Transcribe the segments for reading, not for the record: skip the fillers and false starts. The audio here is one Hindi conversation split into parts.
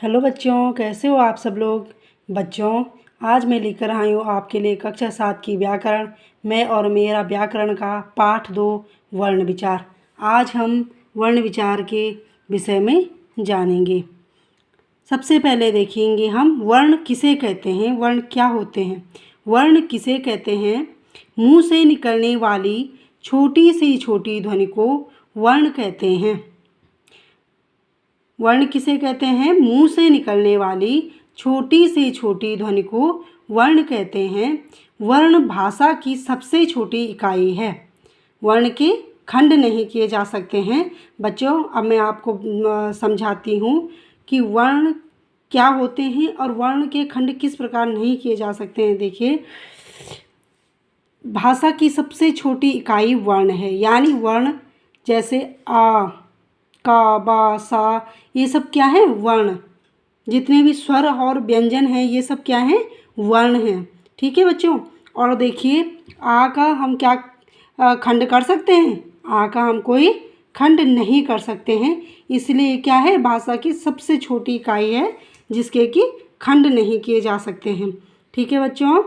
हेलो बच्चों, कैसे हो आप सब लोग। बच्चों, आज मैं लेकर आई हूँ आपके लिए कक्षा 7 की व्याकरण मैं और मेरा व्याकरण का पाठ 2 वर्ण विचार। आज हम वर्ण विचार के विषय में जानेंगे। सबसे पहले देखेंगे हम वर्ण किसे कहते हैं, वर्ण क्या होते हैं। वर्ण किसे कहते हैं? मुंह से निकलने वाली छोटी से छोटी ध्वनि को वर्ण कहते हैं। वर्ण किसे कहते हैं? मुंह से निकलने वाली छोटी से छोटी ध्वनि को वर्ण कहते हैं। वर्ण भाषा की सबसे छोटी इकाई है। वर्ण के खंड नहीं किए जा सकते हैं। बच्चों, अब मैं आपको समझाती हूँ कि वर्ण क्या होते हैं और वर्ण के खंड किस प्रकार नहीं किए जा सकते हैं। देखिए, भाषा की सबसे छोटी इकाई वर्ण है, यानी वर्ण जैसे आ, का, बा, सा, ये सब क्या है? वर्ण। जितने भी स्वर और व्यंजन हैं ये सब क्या हैं? वर्ण हैं। ठीक है बच्चों। और देखिए, आ का हम क्या खंड कर सकते हैं? आ का हम कोई खंड नहीं कर सकते हैं। इसलिए क्या है? भाषा की सबसे छोटी इकाई है जिसके कि खंड नहीं किए जा सकते हैं। ठीक है बच्चों।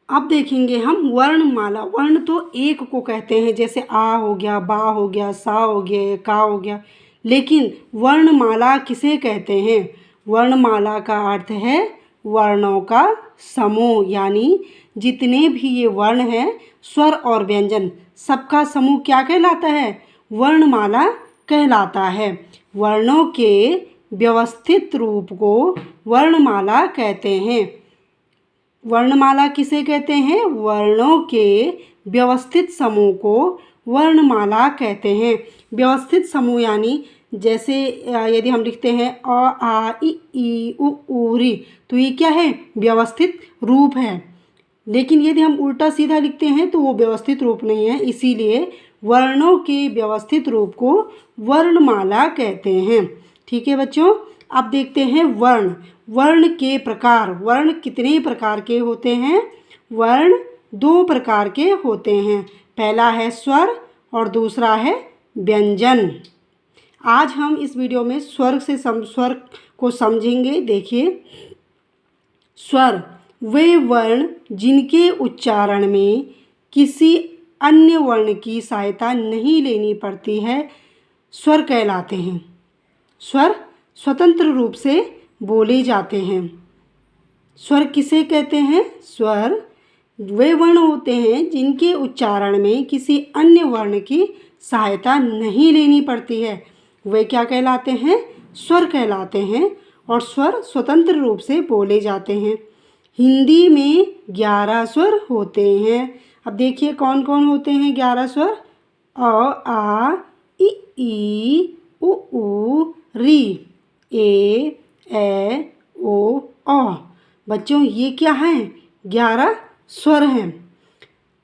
अब देखेंगे हम वर्णमाला। वर्ण तो एक को कहते हैं, जैसे आ हो गया, बा हो गया, सा हो गया, का हो गया। लेकिन वर्णमाला किसे कहते हैं? वर्णमाला का अर्थ है वर्णों का समूह, यानी जितने भी ये वर्ण हैं, स्वर और व्यंजन, सबका समूह क्या कहलाता है? वर्णमाला कहलाता है। वर्णों के व्यवस्थित रूप को वर्णमाला कहते हैं। वर्णमाला किसे कहते हैं? वर्णों के व्यवस्थित समूह को वर्णमाला कहते हैं। व्यवस्थित समूह यानी जैसे यदि हम लिखते हैं अ, आ, ई, उ, री, तो ये क्या है? व्यवस्थित रूप है। लेकिन यदि हम उल्टा सीधा लिखते हैं तो वो व्यवस्थित रूप नहीं है। इसीलिए वर्णों के व्यवस्थित रूप को वर्णमाला कहते हैं। ठीक है बच्चों। अब देखते हैं वर्ण। वर्ण के प्रकार। वर्ण कितने प्रकार के होते हैं? वर्ण 2 प्रकार के होते हैं। पहला है स्वर और दूसरा है व्यंजन। आज हम इस वीडियो में स्वर को समझेंगे। देखिए, स्वर वे वर्ण जिनके उच्चारण में किसी अन्य वर्ण की सहायता नहीं लेनी पड़ती है, स्वर कहलाते हैं। स्वर स्वतंत्र रूप से बोले जाते हैं। स्वर किसे कहते हैं? स्वर वे वर्ण होते हैं जिनके उच्चारण में किसी अन्य वर्ण की सहायता नहीं लेनी पड़ती है, वे क्या कहलाते हैं? स्वर कहलाते हैं। और स्वर स्वतंत्र रूप से बोले जाते हैं। हिंदी में 11 स्वर होते हैं। अब देखिए कौन कौन होते हैं 11 स्वर? अ, आ, ई, उ, री, ए, ओ, औ। बच्चों, ये क्या हैं? 11 स्वर हैं।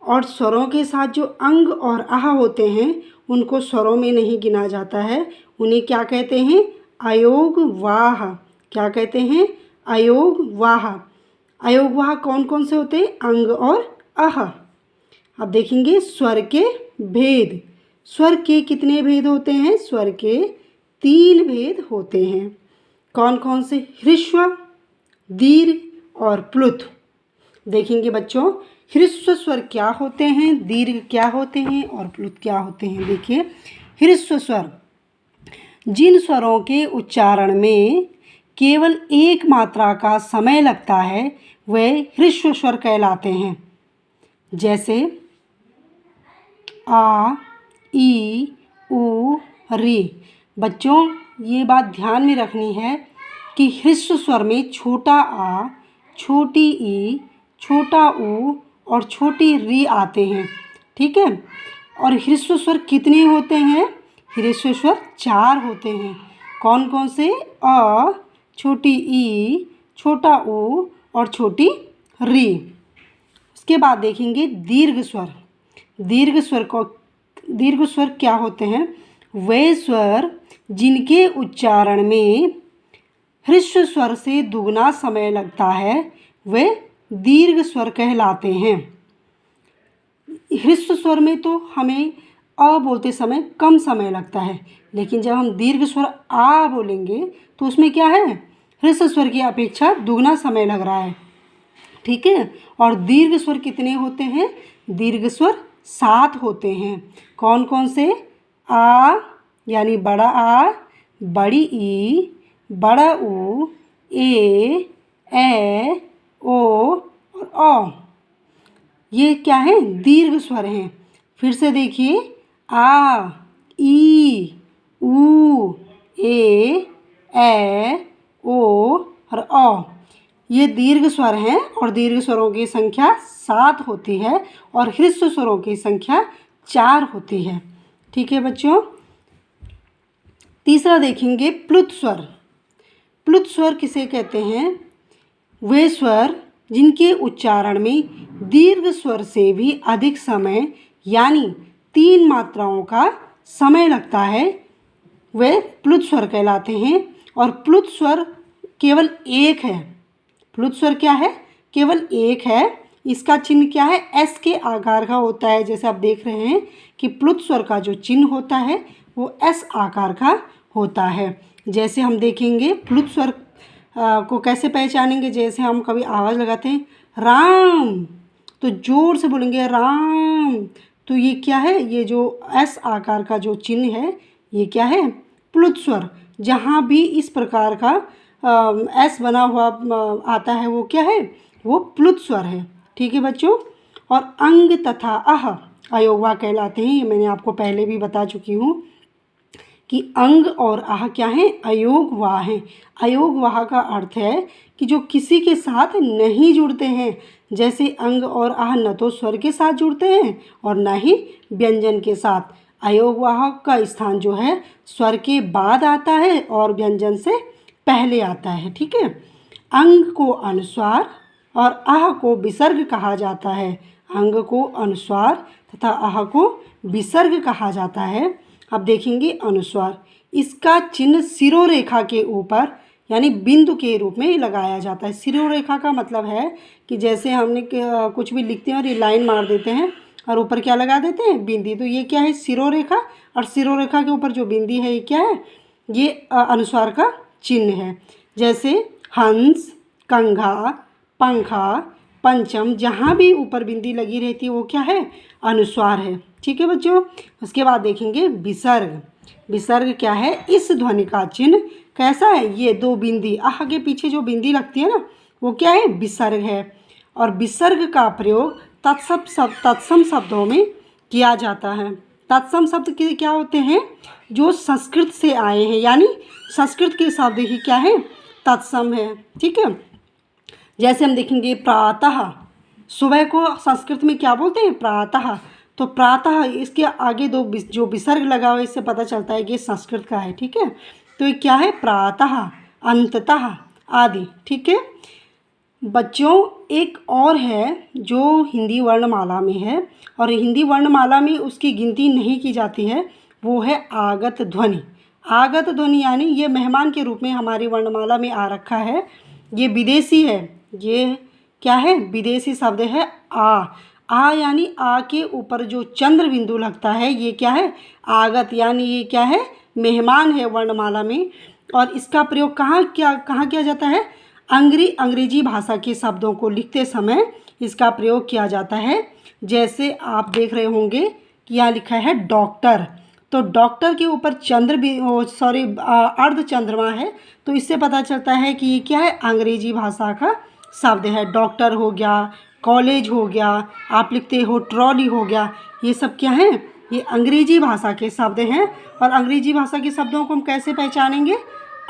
और स्वरों के साथ जो अंग और आह होते हैं उनको स्वरों में नहीं गिना जाता है। उन्हें क्या कहते हैं? अयोग वाह। क्या कहते हैं? अयोग वाह। अयोग वाह कौन कौन से होते हैं? अंग और आह। अब देखेंगे स्वर के भेद। स्वर के कितने भेद होते हैं? स्वर के 3 भेद होते हैं। कौन कौन से? ह्रस्व, दीर्घ और प्लुत। देखेंगे बच्चों, ह्रस्व स्वर क्या होते हैं, दीर्घ क्या होते हैं और प्लुत क्या होते हैं। देखिए, ह्रस्व स्वर जिन स्वरों के उच्चारण में केवल एक मात्रा का समय लगता है वे ह्रस्व स्वर कहलाते हैं। जैसे आ, ई, उ, री। बच्चों, ये बात ध्यान में रखनी है कि ह्रस्व स्वर में छोटा आ, छोटी ई, छोटा ऊ और छोटी री आते हैं। ठीक है। और ह्रस्व स्वर कितने होते हैं? ह्रस्व स्वर 4 होते हैं। कौन कौन से? अ, छोटी ई, छोटा ऊ और छोटी री। उसके बाद देखेंगे दीर्घ स्वर। दीर्घ स्वर क्या होते हैं? वे स्वर जिनके उच्चारण में ह्रस्व स्वर से दुगना समय लगता है वे दीर्घ स्वर कहलाते हैं। ह्रस्व स्वर में तो हमें अ बोलते समय कम समय लगता है, लेकिन जब हम दीर्घ स्वर आ बोलेंगे तो उसमें क्या है, ह्रस्व स्वर की अपेक्षा दुगना समय लग रहा है। ठीक है, और दीर्घ स्वर कितने होते हैं, दीर्घ स्वर 7 होते हैं। कौन कौन से, आ यानी बड़ा आ, बड़ी ई, बड़ा ऊ, ए ओ और औ। ये क्या है, दीर्घ स्वर हैं। फिर से देखिए, आ, ई, ऊ, ए ओ और औ। ये दीर्घ स्वर हैं और दीर्घ स्वरों की संख्या 7 होती है और ह्रस्व स्वरों की संख्या 4 होती है। ठीक है बच्चों। तीसरा देखेंगे प्लुत स्वर। प्लुत स्वर किसे कहते हैं, वे स्वर जिनके उच्चारण में दीर्घ स्वर से भी अधिक समय यानी 3 मात्राओं का समय लगता है, वे प्लुत स्वर कहलाते हैं। और प्लुत स्वर केवल एक है। प्लुत स्वर क्या है, केवल एक है। इसका चिन्ह क्या है, एस के आकार का होता है। जैसे आप देख रहे हैं कि प्लुत स्वर का जो चिन्ह होता है वो एस आकार का होता है। जैसे हम देखेंगे प्लुत स्वर को कैसे पहचानेंगे, जैसे हम कभी आवाज़ लगाते हैं राम, तो ज़ोर से बोलेंगे राम, तो ये क्या है, ये जो एस आकार का जो चिन्ह है ये क्या है, प्लुत स्वर। जहाँ भी इस प्रकार का एस बना हुआ आता है वो क्या है, वो प्लुत स्वर है। ठीक है बच्चों। और अंग तथा अह अयोगवाह कहलाते हैं। ये मैंने आपको पहले भी बता चुकी हूँ कि अंग और आह क्या है, अयोगवाह हैं। अयोगवाह का अर्थ है कि जो किसी के साथ नहीं जुड़ते हैं। जैसे अंग और आह न तो स्वर के साथ जुड़ते हैं और न ही व्यंजन के साथ। अयोगवाह का स्थान जो है स्वर के बाद आता है और व्यंजन से पहले आता है। ठीक है। अंग को अनुस्वार और आह को विसर्ग कहा जाता है। अंग को अनुस्वार तथा आह को विसर्ग कहा जाता है। अब देखेंगे अनुस्वार। इसका चिन्ह सिरोरेखा के ऊपर यानी बिंदु के रूप में लगाया जाता है। सिरोरेखा का मतलब है कि जैसे हमने कुछ भी लिखते हैं और ये लाइन मार देते हैं और ऊपर क्या लगा देते हैं, बिंदी। तो ये क्या है, सिरोरेखा। और सिरोरेखा के ऊपर जो बिंदी है ये क्या है, ये अनुस्वार का चिन्ह है। जैसे हंस, कंघा, पंखा, पंचम, जहाँ भी ऊपर बिंदी लगी रहती है वो क्या है, अनुस्वार है। ठीक है बच्चों। उसके बाद देखेंगे विसर्ग। विसर्ग क्या है, इस ध्वनि का चिन्ह कैसा है, ये 2 बिंदी, आह के पीछे जो बिंदी लगती है ना वो क्या है, विसर्ग है। और विसर्ग का प्रयोग तत्सम शब्दों में किया जाता है। तत्सम शब्द के क्या होते हैं, जो संस्कृत से आए हैं, यानी संस्कृत के शब्द ही क्या है, तत्सम है। ठीक है। जैसे हम देखेंगे प्रातः, सुबह को संस्कृत में क्या बोलते हैं, प्रातः। तो प्रातः, इसके आगे 2 जो विसर्ग लगा हुआ है इससे पता चलता है कि ये संस्कृत का है। ठीक है। तो ये क्या है, प्रातः, अंततः आदि। ठीक है बच्चों। एक और है जो हिंदी वर्णमाला में है और हिंदी वर्णमाला में उसकी गिनती नहीं की जाती है, वो है आगत ध्वनि। आगत ध्वनि यानी ये मेहमान के रूप में हमारी वर्णमाला में आ रखा है। ये विदेशी है। ये क्या है, विदेशी शब्द है आ यानी आ के ऊपर जो चंद्र बिंदु लगता है ये क्या है, आगत, यानी ये क्या है, मेहमान है वर्णमाला में। और इसका प्रयोग कहाँ किया जाता है, अंग्रेजी भाषा के शब्दों को लिखते समय इसका प्रयोग किया जाता है। जैसे आप देख रहे होंगे कि यहाँ लिखा है डॉक्टर, तो डॉक्टर के ऊपर अर्ध चंद्रमा है, तो इससे पता चलता है कि ये क्या है, अंग्रेजी भाषा का शब्द है। डॉक्टर हो गया, कॉलेज हो गया, आप लिखते हो ट्रॉली हो गया, ये सब क्या है, ये अंग्रेजी भाषा के शब्द हैं। और अंग्रेजी भाषा के शब्दों को हम कैसे पहचानेंगे,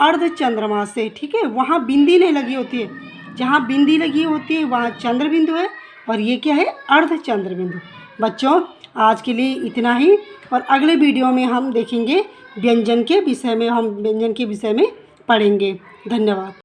अर्ध चंद्रमा से। ठीक है। वहाँ बिंदी नहीं लगी होती है, जहाँ बिंदी लगी होती है वहाँ चंद्र बिंदु है और ये क्या है, अर्ध चंद्र बिंदु। बच्चों आज के लिए इतना ही, और अगले वीडियो में हम देखेंगे व्यंजन के विषय में, हम व्यंजन के विषय में पढ़ेंगे। धन्यवाद।